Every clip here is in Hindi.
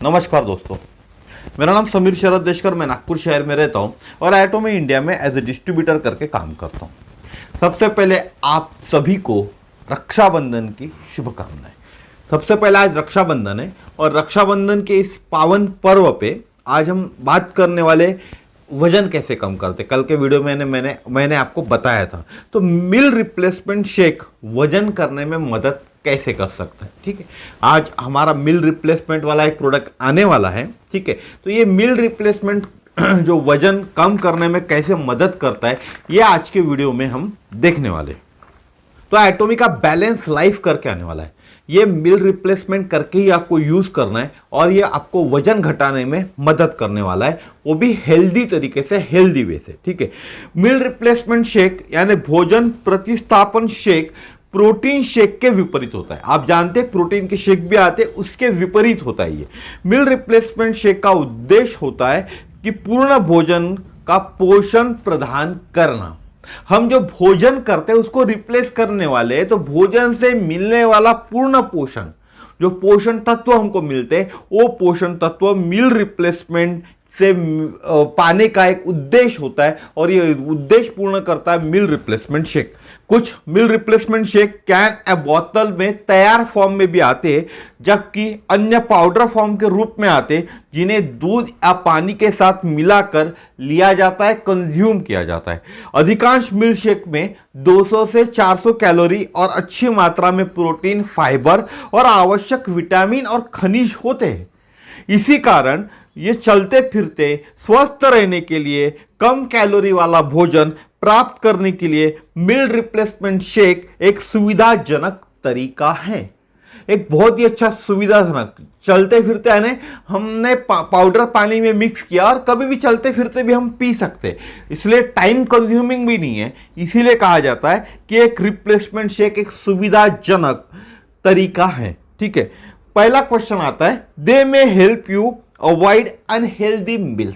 नमस्कार दोस्तों, मेरा नाम समीर शरद देशकर, मैं नागपुर शहर में रहता हूं और एटोमी इंडिया में एज ए डिस्ट्रीब्यूटर करके काम करता हूं। सबसे पहले आप सभी को रक्षाबंधन की शुभकामनाएं। सबसे पहले आज रक्षाबंधन है और रक्षाबंधन के इस पावन पर्व पे आज हम बात करने वाले वजन कैसे कम करते। कल के वीडियो में मैंने आपको बताया था। तो मील रिप्लेसमेंट शेक वजन करने में मदद कैसे कर सकता है, ठीक है। आज हमारा मील रिप्लेसमेंट वाला एक प्रोडक्ट आने वाला है, ठीक है। तो ये मील रिप्लेसमेंट जो वजन कम करने में कैसे मदद करता है, ये आज के वीडियो में हम देखने वाले। तो एटोमी का बैलेंस लाइफ करके आने वाला है। ये मील रिप्लेसमेंट करके ही आपको यूज करना है और ये आपको वजन घटाने में मदद करने वाला है, वो भी हेल्दी तरीके से, हेल्दी वे से, ठीक है। मील रिप्लेसमेंट शेक यानी भोजन प्रतिस्थापन शेक प्रोटीन शेक के विपरीत होता है। आप जानते हैं प्रोटीन के शेक भी आते हैं, उसके विपरीत होता है ये। मील रिप्लेसमेंट शेक का उद्देश्य होता है कि पूर्ण भोजन का पोषण प्रदान करना। हम जो भोजन करते हैं उसको रिप्लेस करने वाले हैं, तो भोजन से मिलने वाला पूर्ण पोषण, जो पोषण तत्व हमको मिलते हैं, वो पोषण तत्व मील रिप्लेसमेंट से पाने का एक उद्देश्य होता है और ये उद्देश्य पूर्ण करता है मील रिप्लेसमेंट शेक। कुछ मील रिप्लेसमेंट शेक कैन या बोतल में तैयार फॉर्म में भी आते हैं, जबकि अन्य पाउडर फॉर्म के रूप में आते हैं, जिन्हें दूध या पानी के साथ मिलाकर लिया जाता है, कंज्यूम किया जाता है। अधिकांश मील शेक में 200 से 400 कैलोरी और अच्छी मात्रा में प्रोटीन, फाइबर और आवश्यक विटामिन और खनिज होते हैं। इसी कारण ये चलते फिरते स्वस्थ रहने के लिए कम कैलोरी वाला भोजन प्राप्त करने के लिए मील रिप्लेसमेंट शेक एक सुविधाजनक तरीका है। एक बहुत ही अच्छा सुविधाजनक, चलते फिरते यानी हमने पाउडर पानी में मिक्स किया और कभी भी चलते फिरते भी हम पी सकते, इसलिए टाइम कंज्यूमिंग भी नहीं है। इसीलिए कहा जाता है कि एक रिप्लेसमेंट शेक एक सुविधाजनक तरीका है, ठीक है। पहला क्वेश्चन आता है, they may help you avoid unhealthy meals.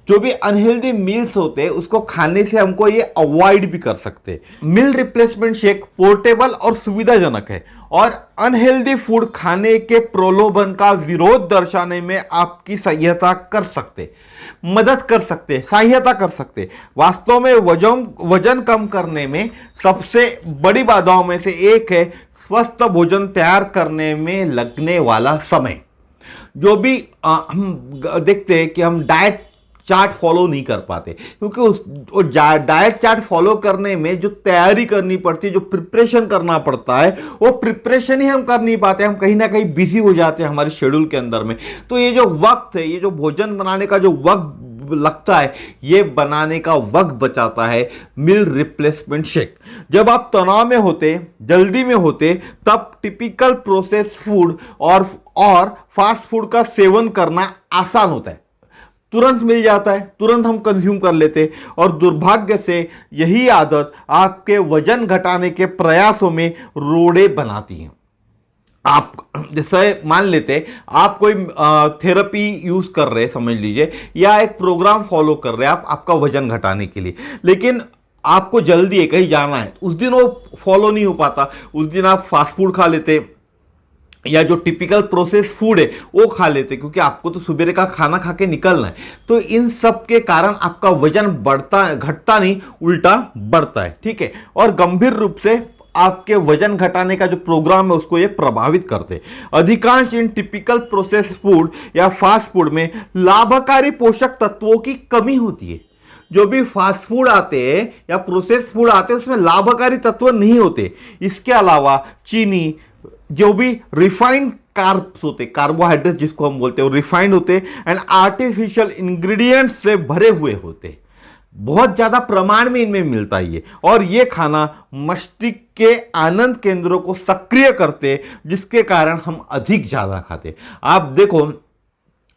जो भी अनहेल्दी मील्स होते हैं उसको खाने से हमको ये अवॉइड भी कर सकते हैं। मील रिप्लेसमेंट शेक पोर्टेबल और सुविधाजनक है और अनहेल्दी फूड खाने के प्रलोभन का विरोध दर्शाने में आपकी सहायता कर सकते, मदद कर सकते, सहायता कर सकते। वास्तव में वजन कम करने में सबसे बड़ी बाधाओं में से एक है स्वस्थ भोजन तैयार करने में लगने वाला समय। जो भी हम देखते हैं कि हम डाइट चार्ट फॉलो नहीं कर पाते, क्योंकि उस डाइट चार्ट फॉलो करने में जो तैयारी करनी पड़ती है, जो प्रिपरेशन करना पड़ता है, वो प्रिपरेशन ही हम कर नहीं पाते। हम कहीं ना कहीं बिजी हो जाते हैं हमारे शेड्यूल के अंदर में। तो ये जो वक्त है, ये जो भोजन बनाने का जो वक्त लगता है, ये बनाने का वक्त बचाता है मील रिप्लेसमेंट शेक। जब आप तनाव में होते, जल्दी में होते, तब टिपिकल प्रोसेस फूड और फास्ट फूड का सेवन करना आसान होता है। तुरंत मिल जाता है, तुरंत हम कंज्यूम कर लेते, और दुर्भाग्य से यही आदत आपके वजन घटाने के प्रयासों में रोड़े बनाती है। आप जैसे मान लेते आप कोई थेरेपी यूज कर रहे, समझ लीजिए, या एक प्रोग्राम फॉलो कर रहे हैं आप आपका वजन घटाने के लिए, लेकिन आपको जल्दी है, कहीं जाना है, उस दिन वो फॉलो नहीं हो पाता। उस दिन आप फास्ट फूड खा लेते या जो टिपिकल प्रोसेस फूड है वो खा लेते, क्योंकि आपको तो सुबह का खाना खा के निकलना है। तो इन सब के कारण आपका वजन घटता नहीं, उल्टा बढ़ता है, ठीक है। और गंभीर रूप से आपके वजन घटाने का जो प्रोग्राम है उसको ये प्रभावित करते हैं। अधिकांश इन टिपिकल प्रोसेस फूड या फास्ट फूड में लाभकारी पोषक तत्वों की कमी होती है। जो भी फास्ट फूड आते हैं या प्रोसेस फूड आते हैं उसमें लाभकारी तत्व नहीं होते। इसके अलावा चीनी, जो भी रिफाइंड कार्ब्स होते, कार्बोहाइड्रेट जिसको हम बोलते हैं, वो रिफाइंड होते एंड आर्टिफिशियल इंग्रेडिएंट्स से भरे हुए होते, बहुत ज्यादा प्रमाण में इनमें मिलता है ये। और ये खाना मस्तिष्क के आनंद केंद्रों को सक्रिय करते, जिसके कारण हम अधिक ज्यादा खाते। आप देखो,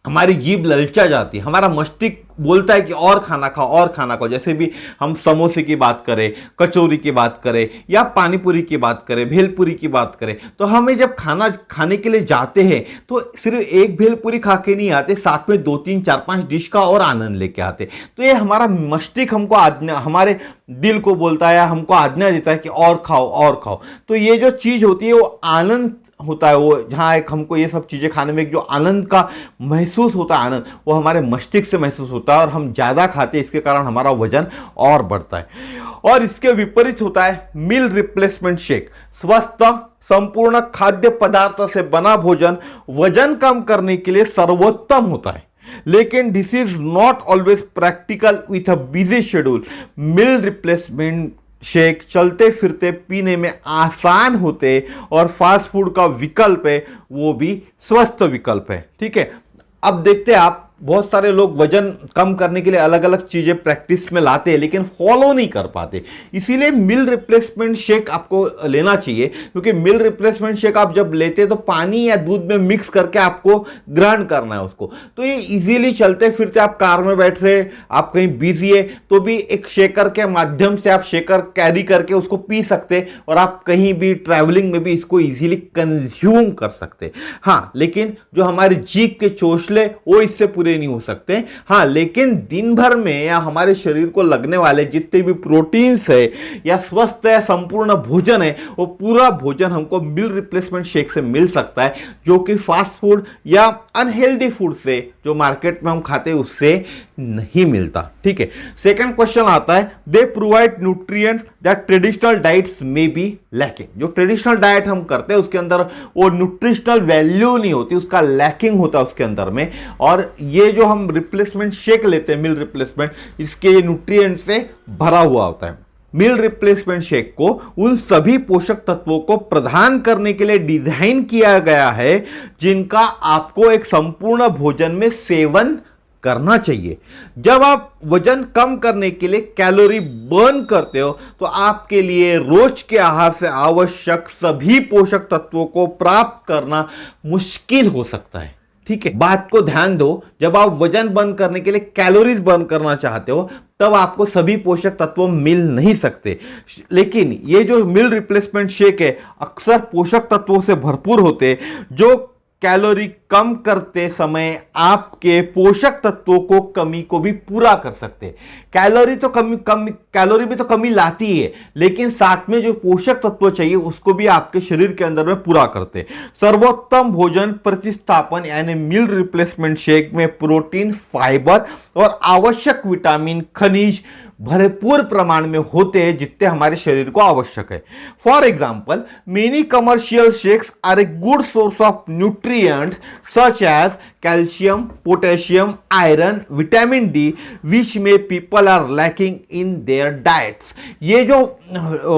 हमारी जीभ ललचा जाती है, हमारा मस्तिष्क बोलता है कि और खाना खाओ, और खाना खाओ। जैसे भी हम समोसे की बात करें, कचौरी की बात करें, या पानीपुरी की बात करें, भेलपुरी की बात करें, तो हमें जब खाना खाने के लिए जाते हैं तो सिर्फ एक भेलपुरी खा के नहीं आते, साथ में 2, 3, 4, 5 डिश का और आनंद लेके आते। तो ये हमारा मस्तिष्क हमको आज्ञा, हमारे दिल को बोलता है, हमको आज्ञा देता है कि और खाओ और खाओ। तो ये जो चीज होती है वो आनंद होता है, वो जहाँ एक हमको ये सब चीज़ें खाने में एक जो आनंद का महसूस होता है, आनंद वो हमारे मस्तिष्क से महसूस होता है और हम ज़्यादा खाते हैं, इसके कारण हमारा वजन और बढ़ता है। और इसके विपरीत होता है मील रिप्लेसमेंट शेक। स्वस्थ संपूर्ण खाद्य पदार्थ से बना भोजन वजन कम करने के लिए सर्वोत्तम होता है, लेकिन this is not always practical with a busy schedule. Meal replacement shake चलते फिरते पीने में आसान होते और फास्ट फूड का विकल्प है, वो भी स्वस्थ विकल्प है। ठीक है, अब देखते हैं आप बहुत सारे लोग वजन कम करने के लिए अलग अलग चीजें प्रैक्टिस में लाते हैं लेकिन फॉलो नहीं कर पाते। इसीलिए मील रिप्लेसमेंट शेक आपको लेना चाहिए, क्योंकि मील रिप्लेसमेंट शेक आप जब लेते हैं तो पानी या दूध में मिक्स करके आपको ग्रहण करना है उसको। तो ये इजीली चलते फिरते, आप कार में बैठ रहे, आप कहीं बिजी है तो भी एक शेकर के माध्यम से आप शेकर कैरी करके उसको पी सकते, और आप कहीं भी ट्रैवलिंग में भी इसको इजीली कंज्यूम कर सकते। हाँ, लेकिन जो हमारे जीभ के चोचले वो इससे पूरे नहीं हो सकते। हाँ, लेकिन दिन भर में या हमारे शरीर को लगने वाले जितने भी प्रोटीन्स है या स्वस्थ है संपूर्ण भोजन है, वो पूरा भोजन हमको मील रिप्लेसमेंट शेक से मिल सकता है, जो कि फास्ट फूड या अनहेल्दी फूड से जो मार्केट में हम खाते हैं उससे नहीं मिलता। ठीक है, सेकंड क्वेश्चन आता है, they provide nutrients that traditional diets में बी लैकिंग। जो ट्रेडिशनल डाइट हम करते हैं उसके अंदर वो न्यूट्रिशनल वैल्यू नहीं होती, उसका लैकिंग होता है उसके अंदर में। और ये जो हम रिप्लेसमेंट शेक लेते हैं मील रिप्लेसमेंट, इसके ये न्यूट्रिएंट से भरा हुआ होता है। मील रिप्लेसमेंट शेक को उन सभी पोषक तत्वों को प्रदान करने के लिए डिजाइन किया गया है जिनका आपको एक संपूर्ण भोजन में सेवन करना चाहिए। जब आप वजन कम करने के लिए कैलोरी बर्न करते हो तो आपके लिए रोज के आहार से आवश्यक सभी पोषक तत्वों को प्राप्त करना मुश्किल हो सकता है। ठीक है, बात को ध्यान दो, जब आप वजन बर्न करने के लिए कैलोरीज बर्न करना चाहते हो तब आपको सभी पोषक तत्व मिल नहीं सकते, लेकिन ये जो मील रिप्लेसमेंट शेक है अक्सर पोषक तत्वों से भरपूर होते जो कैलोरी कम करते समय आपके पोषक तत्वों को कमी को भी पूरा कर सकते हैं। कैलोरी भी तो कमी लाती है, लेकिन साथ में जो पोषक तत्व चाहिए उसको भी आपके शरीर के अंदर में पूरा करते हैं। सर्वोत्तम भोजन प्रतिस्थापन यानी मील रिप्लेसमेंट शेक में प्रोटीन, फाइबर और आवश्यक विटामिन, खनिज भरपूर प्रमाण में होते हैं जितने हमारे शरीर को आवश्यक है। For example, many commercial shakes are a good source of nutrients such as calcium, potassium, iron, vitamin D which में people are lacking in their diets. ये जो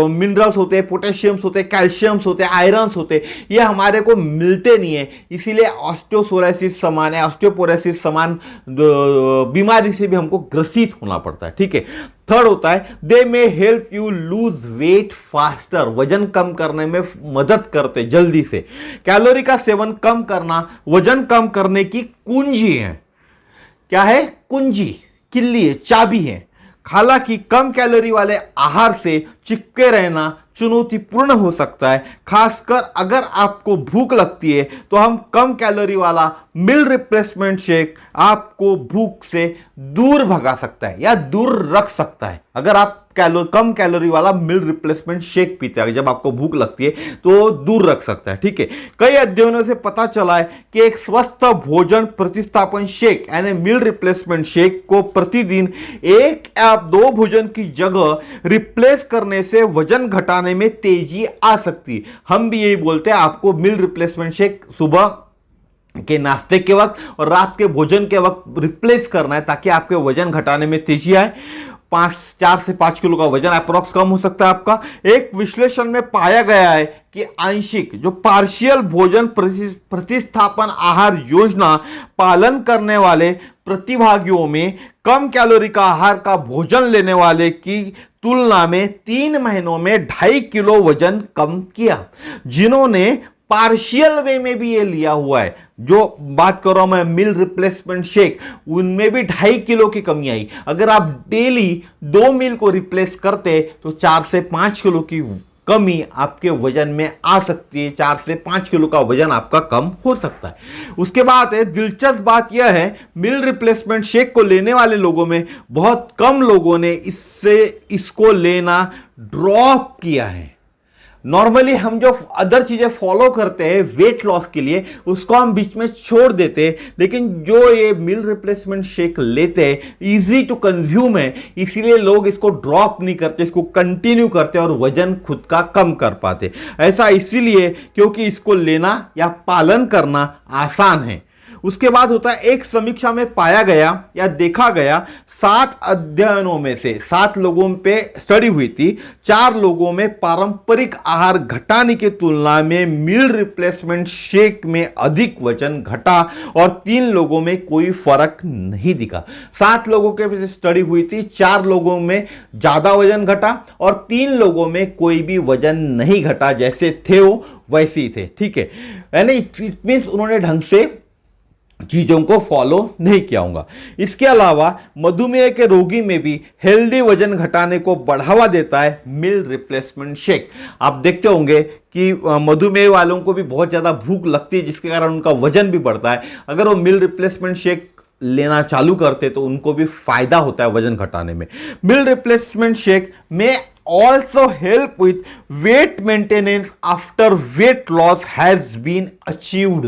मिनरल्स होते हैं, पोटेशियम्स होते हैं, कैल्शियम्स होते हैं, आयरन्स होते हैं, ये हमारे को मिलते नहीं है, इसीलिए ऑस्टियोसोराइसिस समान है, ऑस्टियोपोरोसिस समान बीमारी से भी हमको ग्रसित होना पड़ता है। ठीक है, थर्ड होता है, they may help you lose weight faster. वजन कम करने में मदद करते जल्दी से। कैलोरी का सेवन कम करना वजन कम करने की कुंजी है। क्या है? कुंजी, किल्ली है, चाबी है। हालांकि कम कैलोरी वाले आहार से चिपके रहना चुनौतीपूर्ण हो सकता है, खासकर अगर आपको भूख लगती है तो हम कम कैलोरी वाला मील रिप्लेसमेंट शेक आपको भूख से दूर भगा सकता है या दूर रख सकता है। अगर आप कम कैलोरी वाला मील रिप्लेसमेंट शेक पीते हैं जब आपको भूख लगती है तो दूर रख सकता है। ठीक है, कई अध्ययनों से पता चला है कि एक स्वस्थ भोजन प्रतिस्थापन शेक यानी मील रिप्लेसमेंट शेक को प्रतिदिन 1 या 2 भोजन की जगह रिप्लेस करने से वजन घटाने में तेजी आ सकती है। हम भी यही बोलते हैं, आपको मील रिप्लेसमेंट शेक सुबह के नाश्ते के वक्त और रात के भोजन के वक्त रिप्लेस करना है ताकि आपके वजन घटाने में तेजी आए। 4 से 5 किलो का वजन अप्रोक्स कम हो सकता है आपका। एक विश्लेषण में पाया गया है कि आंशिक जो पार्शियल भोजन प्रतिस्थापन आहार योजना पालन करने वाले प्रतिभागियों में कम कैलोरी का आहार का भोजन लेने वाले की तुलना में 3 महीनों में 2.5 किलो वजन कम किया। जिन्होंने पार्शियल वे में भी ये लिया हुआ है, जो बात कर रहा हूं मैं मील रिप्लेसमेंट शेक, उनमें भी 2.5 किलो की कमी आई। अगर आप डेली 2 मील को रिप्लेस करते तो 4 से 5 किलो की कमी आपके वजन में आ सकती है। 4 से 5 किलो का वजन आपका कम हो सकता है। उसके बाद है, दिलचस्प बात यह है, मील रिप्लेसमेंट शेक को लेने वाले लोगों में बहुत कम लोगों ने इसको लेना ड्रॉप किया है। नॉर्मली हम जो अदर चीजें फॉलो करते हैं वेट लॉस के लिए उसको हम बीच में छोड़ देते हैं, लेकिन जो ये मील रिप्लेसमेंट शेक लेते हैं इजी टू कंज्यूम है, इसीलिए लोग इसको ड्रॉप नहीं करते, इसको कंटिन्यू करते और वजन खुद का कम कर पाते। ऐसा इसीलिए क्योंकि इसको लेना या पालन करना आसान है। उसके बाद होता है एक समीक्षा में पाया गया या देखा गया 7 अध्ययनों में से 7 लोगों पे स्टडी हुई थी, 4 लोगों में पारंपरिक आहार घटाने की तुलना में मील रिप्लेसमेंट शेक में अधिक वजन घटा और 3 लोगों में कोई फर्क नहीं दिखा। 7 लोगों के स्टडी हुई थी, 4 लोगों में ज्यादा वजन घटा और 3 लोगों में कोई भी वजन नहीं घटा, जैसे थे वो वैसे ही थे। ठीक है, यानी इट मींस उन्होंने ढंग से चीजों को फॉलो नहीं किया होगा। इसके अलावा मधुमेह के रोगी में भी हेल्दी वजन घटाने को बढ़ावा देता है मील रिप्लेसमेंट शेक। आप देखते होंगे कि मधुमेह वालों को भी बहुत ज्यादा भूख लगती है, जिसके कारण उनका वजन भी बढ़ता है। अगर वो मील रिप्लेसमेंट शेक लेना चालू करते तो उनको भी फायदा होता है वजन घटाने में। मील रिप्लेसमेंट शेक में also help with weight maintenance after weight loss has been achieved।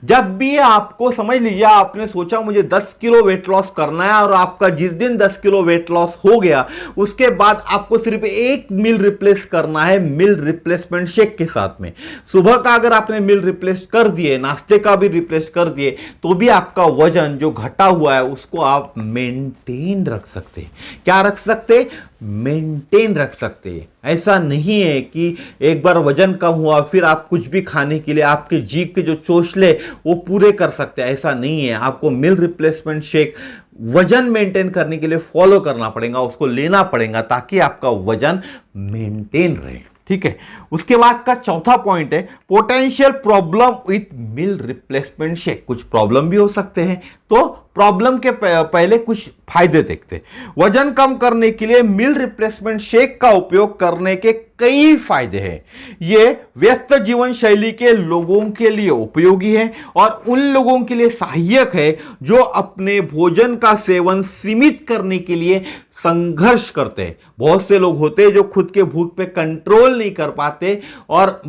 जब भी आपको समझ लीजिए आपने सोचा मुझे 10 किलो वेट लॉस करना है और आपका जिस दिन 10 किलो वेट लॉस हो गया उसके बाद आपको सिर्फ एक मील रिप्लेस करना है मील रिप्लेसमेंट शेक के साथ में। सुबह का अगर आपने मील रिप्लेस कर दिए, नाश्ते का भी रिप्लेस कर दिए, तो भी आपका वजन जो घटा हुआ है उसको आप मेंटेन रख सकते। क्या रख सकते? मेंटेन रख सकते हैं। ऐसा नहीं है कि एक बार वजन कम हुआ फिर आप कुछ भी खाने के लिए आपके जीभ के जो चोचले वो पूरे कर सकते हैं, ऐसा नहीं है। आपको मील रिप्लेसमेंट शेक वजन मेंटेन करने के लिए फॉलो करना पड़ेगा, उसको लेना पड़ेगा ताकि आपका वजन मेंटेन रहे। ठीक है, उसके बाद का चौथा पॉइंट है potential problem with meal replacement shake. कुछ प्रॉब्लम भी हो सकते हैं, तो प्रॉब्लम के पहले कुछ फायदे देखते हैं। वजन कम करने के लिए मील रिप्लेसमेंट शेक का उपयोग करने के कई फायदे हैं। ये व्यस्त जीवन शैली के लोगों के लिए उपयोगी है और उन लोगों के लिए सहायक है जो अपने भोजन का सेवन सीमित करने के लिए संघर्ष करते हैं। बहुत से लोग होते हैं जो खुद के भूख पे कंट्रोल नहीं कर पाते और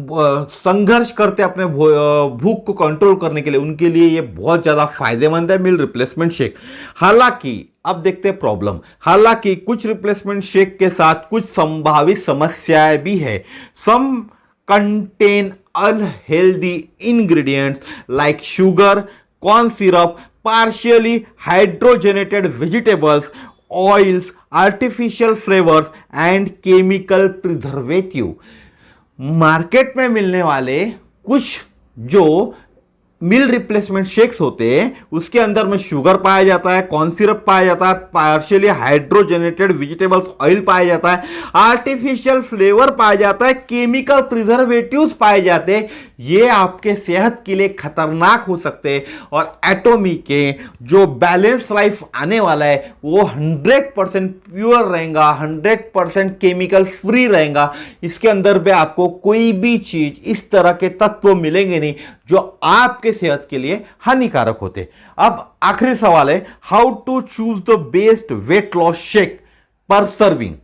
संघर्ष करते अपने भूख को कंट्रोल करने के लिए। उनके लिए ये बहुत ज्यादा फायदेमंद है मील रिप्लेसमेंट शेक। हालांकि अब देखते हैं प्रॉब्लम। हालांकि कुछ रिप्लेसमेंट शेक के साथ कुछ संभावित समस्याएं भी है। Some contain unhealthy ingredients like sugar, corn syrup, partially hydrogenated vegetables, oils, artificial flavours and chemical preservative. Market में मिलने वाले कुछ जो मील रिप्लेसमेंट शेक्स होते हैं उसके अंदर में शुगर पाया जाता है, कॉर्न सिरप पाया जाता है, पार्शियली हाइड्रोजनेटेड वेजिटेबल्स ऑयल पाया जाता है, आर्टिफिशियल फ्लेवर पाया जाता है, केमिकल प्रिजर्वेटिव्स पाए जाते हैं। ये आपके सेहत के लिए खतरनाक हो सकते हैं और एटोमी के जो बैलेंस लाइफ आने वाला है वो 100% प्योर रहेगा, 100% केमिकल फ्री रहेगा। इसके अंदर भी आपको कोई भी चीज इस तरह के तत्व मिलेंगे नहीं जो आपके सेहत के लिए हानिकारक होते। अब आखिरी सवाल है how to choose the best weight loss shake per serving.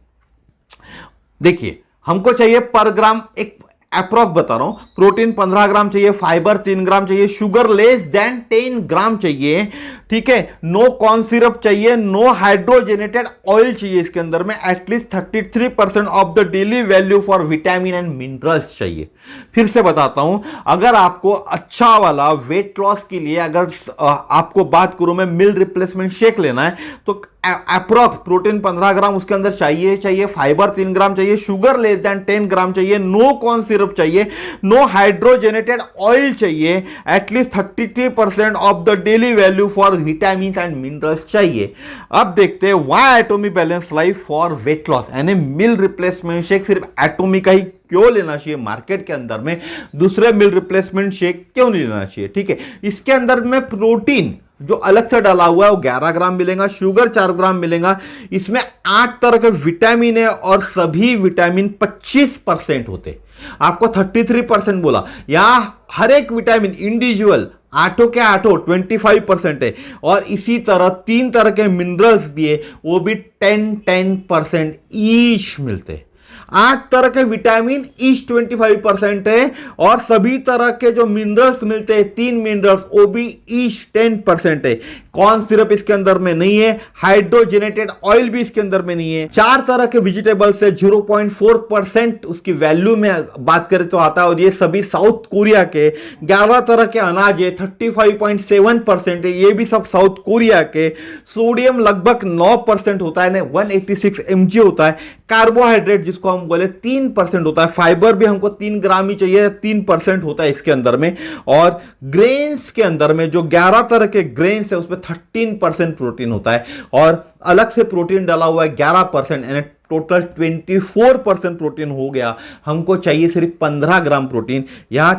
देखिए हमको चाहिए पर ग्राम, एक अप्रॉक्स बता रहा हूं, प्रोटीन 15 ग्राम चाहिए, फाइबर 3 ग्राम चाहिए, शुगर लेस देन 10 ग्राम चाहिए। ठीक है, नो कॉर्न सिरप चाहिए, नो हाइड्रोजनेटेड ऑयल चाहिए। इसके अंदर में at least 33% of the daily value for vitamin and minerals चाहिए। फिर से बताता हूं, अगर आपको अच्छा वाला वेट लॉस के लिए अगर आपको बात करूं मैं मील रिप्लेसमेंट शेक लेना है तो अप्रॉक्स प्रोटीन 15 ग्राम उसके अंदर चाहिए, फाइबर 3 ग्राम चाहिए, शुगर लेस देन 10 ग्राम चाहिए, नो कॉर्न सिरप चाहिए, नो हाइड्रोजनेटेड ऑयल चाहिए, at least 33% of the daily value for vitamin and minerals चाहिए। अब देखते हैं why Atomy balance life for weight loss, यानी मील रिप्लेसमेंट शेक सिर्फ एटोमी का ही क्यों लेना चाहिए मार्केट के अंदर में, दूसरे मील रिप्लेसमेंट शेक क्यों नहीं लेना चाहिए। ठीक है, इसके अंदर में प्रोटीन जो अलग से डाला हुआ है वो 11 ग्राम मिलेगा, शुगर 4 ग्राम मिलेगा, इसमें 8 तरह के विटामिन है और सभी विटामिन 25% होते। आपको 33% बोला, यहां हर एक विटामिन इंडिविजुअल आठों के आठों 25% है और इसी तरह 3 तरह के मिनरल्स भी है वो भी 10% ईच मिलते। 8 तरह के विटामिन ईस्ट 25% है, और सभी तरह के जो मिनरल्स मिलते हैं 3 मिनरल्स वो भी ईस्ट 10% है। कॉर्न सिरप इसके अंदर में नहीं है, हाइड्रोजनेटेड ऑयल भी इसके अंदर में नहीं है। 4 तरह के वेजिटेबल्स है, 0.4% उसकी वैल्यू में बात करें तो आता है, और ये सभी साउथ कोरिया के। 11 तरह के अनाज है, 35.7% है, ये भी सब साउथ कोरिया के। सोडियम लगभग 9% होता है, 186 mg होता है। कार्बोहाइड्रेट जिसको हम बोले 3% होता है। फाइबर भी हमको 3 ग्राम ही चाहिए, 3% होता है इसके अंदर में। और ग्रेन्स के अंदर में जो 11 तरह के ग्रेन्स है उसमें 13% प्रोटीन होता है, और अलग से प्रोटीन डाला हुआ है 11%, यानी टोटल 24% प्रोटीन हो गया। हमको चाहिए सिर्फ 15 ग्राम प्रोटीन, यहां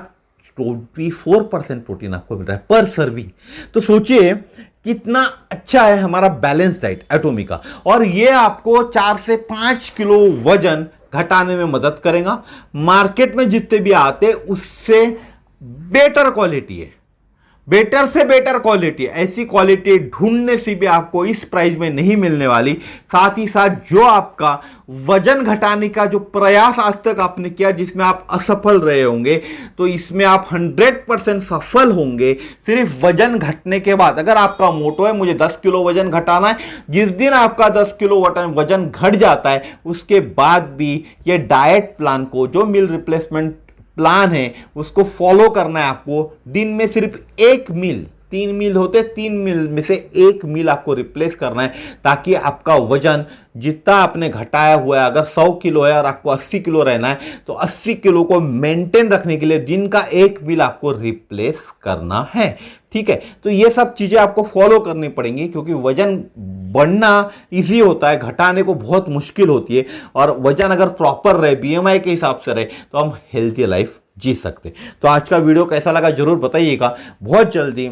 24% प्रोटीन आपको मिल रहा है पर सर्विंग। तो सोचिए कितना अच्छा है हमारा बैलेंस डाइट एटोमी का, और ये आपको 4 से 5 किलो वजन घटाने में मदद करेगा। मार्केट में जितने भी आते उससे बेटर क्वालिटी है, बेटर से बेटर क्वालिटी, ऐसी क्वालिटी ढूंढने से भी आपको इस प्राइस में नहीं मिलने वाली। साथ ही साथ जो आपका वजन घटाने का जो प्रयास आज तक आपने किया जिसमें आप असफल रहे होंगे, तो इसमें आप 100% सफल होंगे सिर्फ वजन घटने के बाद। अगर आपका मोटो है मुझे 10 किलो वजन घटाना है, जिस दिन आपका 10 किलो वजन घट जाता है उसके बाद भी ये डाइट प्लान को, जो मील रिप्लेसमेंट प्लान है उसको फॉलो करना है आपको। दिन में सिर्फ 1 मील, 3 मील होते, 3 मील में से 1 मील आपको रिप्लेस करना है, ताकि आपका वजन जितना आपने घटाया हुआ है, अगर 100 किलो है और आपको 80 किलो रहना है, तो 80 किलो को मेंटेन रखने के लिए दिन का 1 मील आपको रिप्लेस करना है। ठीक है, तो ये सब चीजें आपको फॉलो करनी पड़ेंगी, क्योंकि वजन बढ़ना इजी होता है, घटाने को बहुत मुश्किल होती है। और वजन अगर प्रॉपर रहे, बीएमआई के हिसाब से रहे, तो हम हेल्थी लाइफ जी सकते। तो आज का वीडियो कैसा लगा जरूर बताइएगा। बहुत जल्दी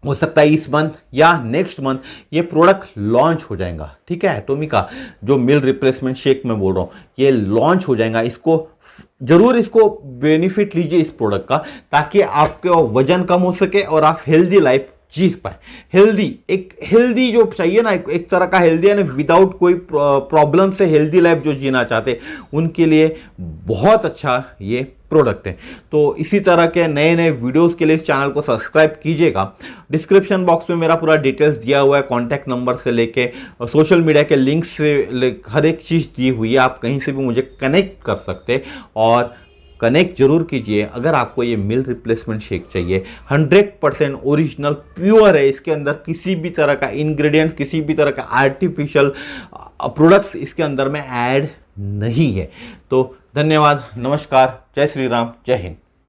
हो सकता है इस मंथ या नेक्स्ट मंथ ये प्रोडक्ट लॉन्च हो जाएगा। ठीक है, एटोमी का जो मील रिप्लेसमेंट शेक मैं बोल रहा हूँ ये लॉन्च हो जाएगा। इसको जरूर इसको बेनिफिट लीजिए इस प्रोडक्ट का, ताकि आपका वजन कम हो सके और आप हेल्दी लाइफ जी पाए। हेल्दी, एक हेल्दी जो चाहिए ना, एक तरह का हेल्दी यानी विदाउट कोई प्रॉब्लम से हेल्दी लाइफ जो जीना चाहते उनके लिए बहुत अच्छा ये प्रोडक्ट है। तो इसी तरह के नए नए वीडियोस के लिए इस चैनल को सब्सक्राइब कीजिएगा। डिस्क्रिप्शन बॉक्स में मेरा पूरा डिटेल्स दिया हुआ है, कॉन्टैक्ट नंबर से लेके सोशल मीडिया के लिंक से हर एक चीज़ दी हुई है। आप कहीं से भी मुझे कनेक्ट कर सकते, और कनेक्ट जरूर कीजिए। अगर आपको ये मील रिप्लेसमेंट शेक चाहिए, 100% ओरिजिनल प्योर है, इसके अंदर किसी भी तरह का इंग्रेडिएंट, किसी भी तरह का आर्टिफिशियल प्रोडक्ट्स इसके अंदर में ऐड नहीं है। तो धन्यवाद, नमस्कार, जय श्री राम, जय हिंद।